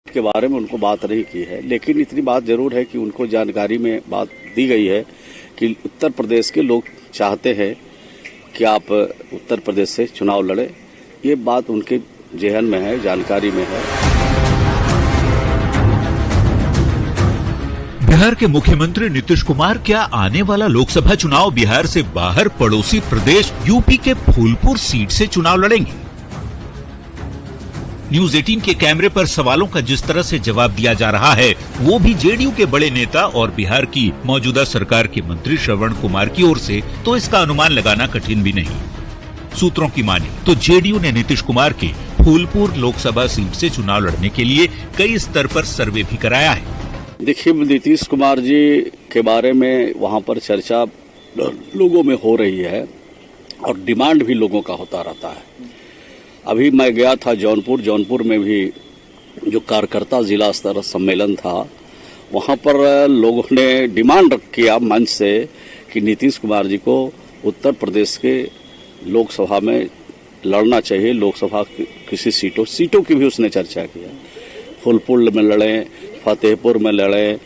के बारे में उनको बात नहीं की है, लेकिन इतनी बात जरूर है कि उनको जानकारी में बात दी गई है कि उत्तर प्रदेश के लोग चाहते हैं कि आप उत्तर प्रदेश से चुनाव लड़े। ये बात उनके जेहन में है, जानकारी में है। बिहार के मुख्यमंत्री नीतीश कुमार क्या आने वाला लोकसभा चुनाव बिहार से बाहर पड़ोसी प्रदेश यूपी के फूलपुर सीट से चुनाव लड़ेंगे? न्यूज 18 के कैमरे पर सवालों का जिस तरह से जवाब दिया जा रहा है, वो भी जेडीयू के बड़े नेता और बिहार की मौजूदा सरकार के मंत्री श्रवण कुमार की ओर से, तो इसका अनुमान लगाना कठिन भी नहीं। सूत्रों की माने तो जेडीयू ने नीतीश कुमार के फूलपुर लोकसभा सीट से चुनाव लड़ने के लिए कई स्तर पर सर्वे भी कराया है। देखिए, नीतीश कुमार जी के बारे में वहां पर चर्चा लोगों में हो रही है और डिमांड भी लोगों का होता रहता है। अभी मैं गया था जौनपुर में भी जो कार्यकर्ता जिला स्तर सम्मेलन था, वहां पर लोगों ने डिमांड किया मंच से कि नीतीश कुमार जी को उत्तर प्रदेश के लोकसभा में लड़ना चाहिए। लोकसभा किसी सीटों की भी उसने चर्चा किया। फूलपुर में लड़े, फतेहपुर में लड़े,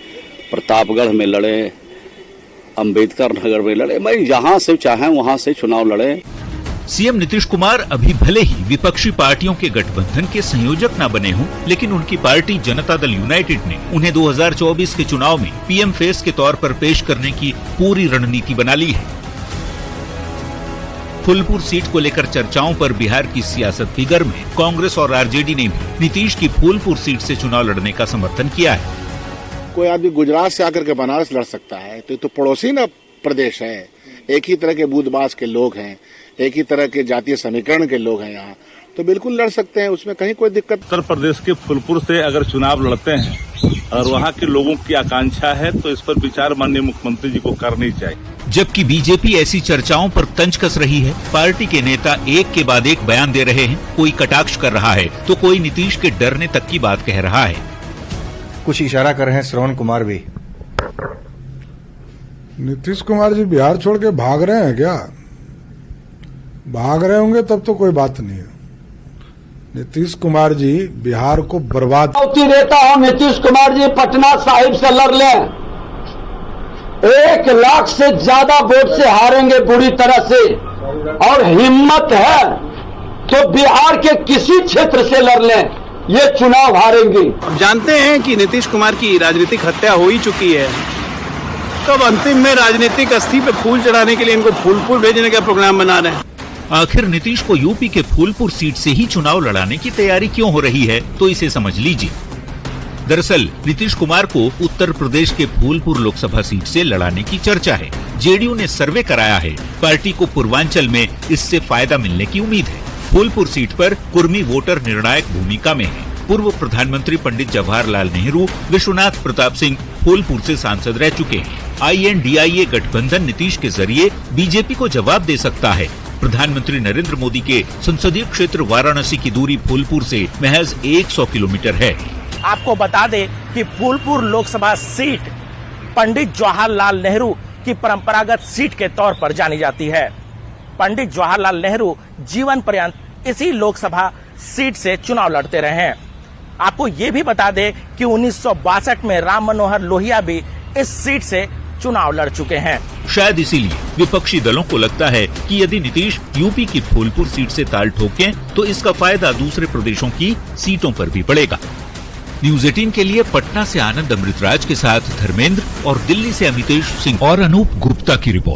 प्रतापगढ़ में लड़े, अंबेडकर नगर में लड़े, भाई जहां से चाहें वहां से चुनाव लड़े। सीएम नीतीश कुमार अभी भले ही विपक्षी पार्टियों के गठबंधन के संयोजक न बने हों, लेकिन उनकी पार्टी जनता दल यूनाइटेड ने उन्हें 2024 के चुनाव में पीएम फेस के तौर पर पेश करने की पूरी रणनीति बना ली है। फूलपुर सीट को लेकर चर्चाओं पर बिहार की सियासत भी गर्म है। कांग्रेस और आरजेडी ने भी नीतीश की फूलपुर सीट से चुनाव लड़ने का समर्थन किया है। कोई आदमी गुजरात से आकर के बनारस लड़ सकता है, तो पड़ोसी ना प्रदेश है, एक ही तरह के बूदबाज के लोग हैं, एक ही तरह के जातीय समीकरण के लोग हैं यहाँ, तो बिल्कुल लड़ सकते हैं, उसमें कहीं कोई दिक्कत। उत्तर प्रदेश के फूलपुर से अगर चुनाव लड़ते हैं और वहाँ के लोगों की आकांक्षा है तो इस पर विचार माननीय मुख्यमंत्री जी को करनी चाहिए। जबकि बीजेपी ऐसी चर्चाओं पर तंज कस रही है। पार्टी के नेता एक के बाद एक बयान दे रहे हैं। कोई कटाक्ष कर रहा है तो कोई नीतीश के डरने तक की बात कह रहा है। कुछ इशारा कर रहे हैं श्रवण कुमार भी। नीतीश कुमार जी बिहार छोड़ के भाग रहे हैं क्या? भाग रहे होंगे तब तो कोई बात नहीं है। नीतीश कुमार जी बिहार को बर्बाद नेता हो। नीतीश कुमार जी पटना साहिब से लड़ लें, 1 लाख से ज्यादा वोट से हारेंगे बुरी तरह से, और हिम्मत है तो बिहार के किसी क्षेत्र से लड़ लें, ये चुनाव हारेंगे। जानते हैं कि नीतीश कुमार की राजनीतिक हत्या हो ही चुकी है, तब अंतिम में राजनीतिक अस्थि पे फूल चढ़ाने के लिए इनको फूलपुर भेजने का प्रोग्राम बना रहे हैं। आखिर नीतीश को यूपी के फूलपुर सीट से ही चुनाव लड़ाने की तैयारी क्यों हो रही है, तो इसे समझ लीजिए। दरअसल नीतीश कुमार को उत्तर प्रदेश के फूलपुर लोकसभा सीट से लड़ाने की चर्चा है। जेडीयू ने सर्वे कराया है। पार्टी को पूर्वांचल में इससे फायदा मिलने की उम्मीद है। फूलपुर सीट पर कुर्मी वोटर निर्णायक भूमिका में है। पूर्व प्रधानमंत्री पंडित जवाहरलाल नेहरू, विश्वनाथ प्रताप सिंह फूलपुर से सांसद रह चुके हैं। INDIA गठबंधन नीतीश के जरिए बीजेपी को जवाब दे सकता है। प्रधानमंत्री नरेंद्र मोदी के संसदीय क्षेत्र वाराणसी की दूरी फूलपुर से महज 100 किलोमीटर है। आपको बता दें कि फूलपुर लोकसभा सीट पंडित जवाहरलाल नेहरू की परंपरागत सीट के तौर पर जानी जाती है। पंडित जवाहरलाल नेहरू जीवन पर्यंत इसी लोकसभा सीट से चुनाव लड़ते रहे हैं। आपको ये भी बता दें कि 1962 में राम मनोहर लोहिया भी इस सीट से चुनाव लड़ चुके हैं। शायद इसीलिए विपक्षी दलों को लगता है कि यदि नीतीश यूपी की फूलपुर सीट से ताल ठोकें तो इसका फायदा दूसरे प्रदेशों की सीटों पर भी पड़ेगा। न्यूज 18 के लिए पटना से आनंद अमृतराज के साथ धर्मेंद्र और दिल्ली से अमितेश सिंह और अनूप गुप्ता की रिपोर्ट।